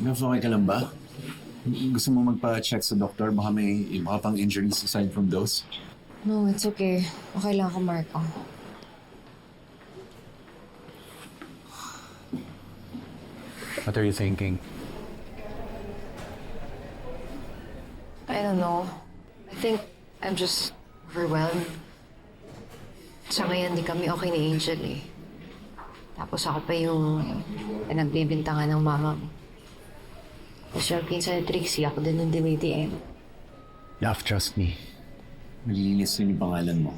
Mas okay ka lang ba? Gusto mo magpa-check sa doktor? Baka may iba pang injuries aside from those? No, it's okay. Okay lang ako, Marco. What are you thinking? I don't know. I think I'm just overwhelmed. Sa ngayon, di kami okay ni Angel eh. Tapos ako pa yung pinagbibintangan ng mama mo. Tapos yung pinsan ni Trixie, ako din yung DMTM. Love, trust me. Malilinis din yung pangalan mo.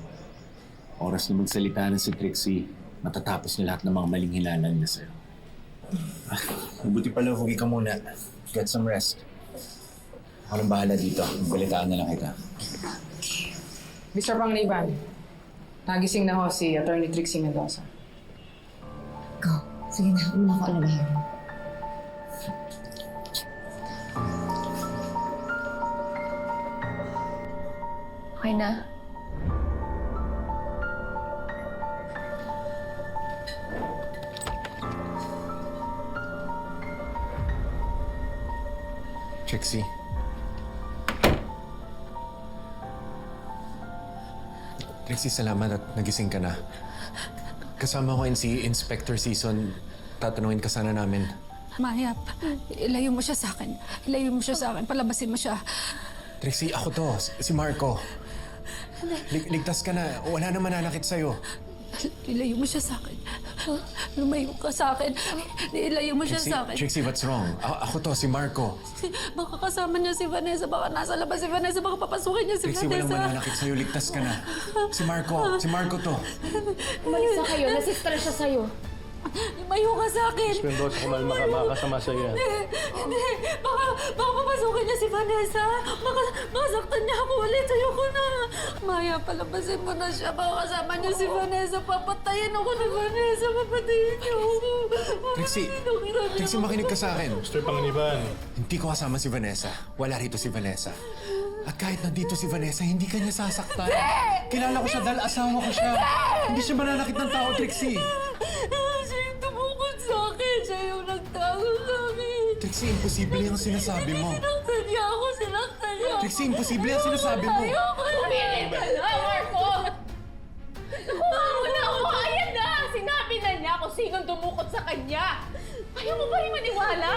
Oras na magsalita na si Trixie, matatapos na lahat ng mga maling hinalan niya sa'yo. Mabuti pala, huwi ka muna. Get some rest. Ako nang bahala dito. Balitaan na lang kita. Mr. Panganiban, nagising na ho si Attorney Trixie Mendoza. Go. Sige na, una ko alabahin. Okay na? Trixie. Trixie, salamat at nagising ka na. Kasama ko si Inspector Season. Tatanungin ka sana namin. Mayap, ilayo mo siya sa akin. Ilayo mo siya sa akin. Palabasin mo siya. Trixie, ako to. Si Marco. Ligtas ka na. Wala na mananakit sa'yo. Ilayo mo siya sa akin. Lumayo ka sa akin. Ilayo mo siya sa akin. Trixie, what's wrong? Ako to, si Marco. Baka kasama niya si Vanessa. Baka nasa labas si Vanessa. Baka papasukin niya si Trixie, walang Vanessa. mananakit sa'yo. Ligtas ka na. Si Marco to. Umalis na kayo. Nasistra siya sa'yo. Lumayo ka sa akin. Mendoza, kumalma ka. Makakasama sa'yo yan. Hindi. Baka papasukin niya si Vanessa. Baka saktan niya ako ulit. Ayoko na. Maya, palabasin mo na siya. Baka kasama niya si Vanessa. Papatayin ako ni Vanessa. Papatayin niya ako. Trixie, makinig ka sa akin. Mr. Panganiban, Hindi ko kasama si Vanessa. Wala rito si Vanessa. At kahit nandito si Vanessa, hindi ka niya sasaktan. Kilala ko siya dahil asawa ko siya. Hindi siya mananakit ng tao, Trixie. Siya yung tumukod sa akin. Siya yung nagtago sa akin. Trixie, imposible yung sinasabi mo. Sinaktan niya ako. Sinaktan niya ako. Trixie, imposible yung sinasabi mo. Ayoko na. Tumigil ka na, Marco! Nakuha mo na ako! Ayan na! Sinabi na niya kung sinong dumukot sa kanya! Ayaw mo ba rin maniwala?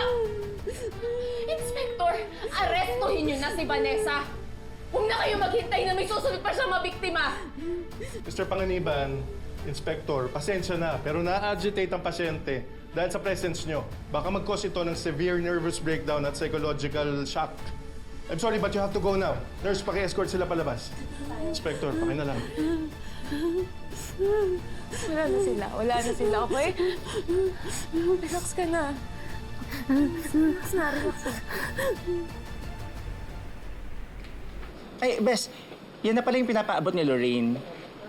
Inspector, arestuhin niyo na si Vanessa! Huwag na kayo maghintay na may susunod pa siyang mabiktima! Mr. Panganiban, Inspector, pasensya na, pero na-agitate ang pasyente dahil sa presence nyo. Baka mag-cause ito ng severe nervous breakdown at psychological shock. I'm sorry, but you have to go now. Nurse, paki-escort sila palabas. Inspector, paki na lang. Wala na sila. Wala na sila, okay? Relax ka na. Ay, Bes, yan na pala yung pinapaabot ni Lorraine.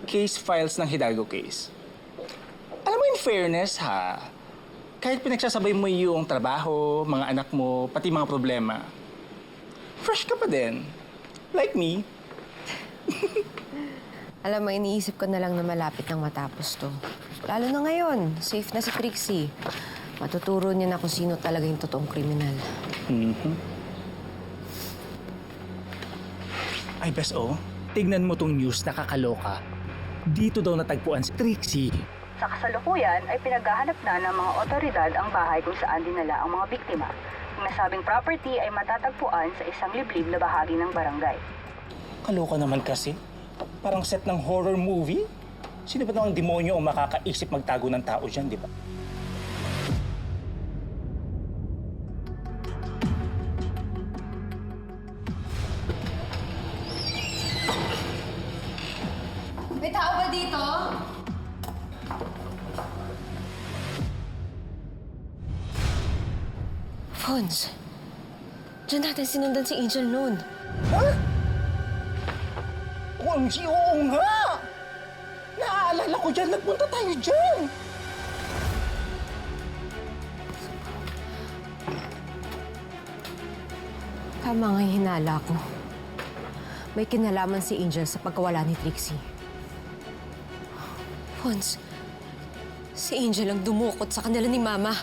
Case files ng Hidalgo case. Alam mo, in fairness, ha? Kahit pinagsasabay mo yung trabaho, mga anak mo, pati mga problema, fresh ka pa din. Like me. Alam mo, iniisip ko na lang na malapit nang matapos to. Lalo na ngayon, safe na si Trixie. Matuturo niya na kung sino talaga yung totoong kriminal. Ay, Bes, oh. Tignan mo tong news, nakakaloka. Dito daw natagpuan si Trixie. Sa kasalukuyan ay pinaghahanap na ng mga otoridad ang bahay kung saan dinala ang mga biktima. Yung nasabing property ay matatagpuan sa isang liblib na bahagi ng barangay. Kaloka naman kasi. Parang set ng horror movie. Sino ba namang demonyo ang makakaisip magtago ng tao dyan, di ba? May tao ba dito? Fons, diyan natin sinundan si Angel noon. OMG, oo nga! Naaalala ko dyan, nagpunta tayo dyan! Tama nga yung hinala ko. May kinalaman si Angel sa pagkawala ni Trixie. Fons, si Angel ang dumukot sa kanila ni Mama.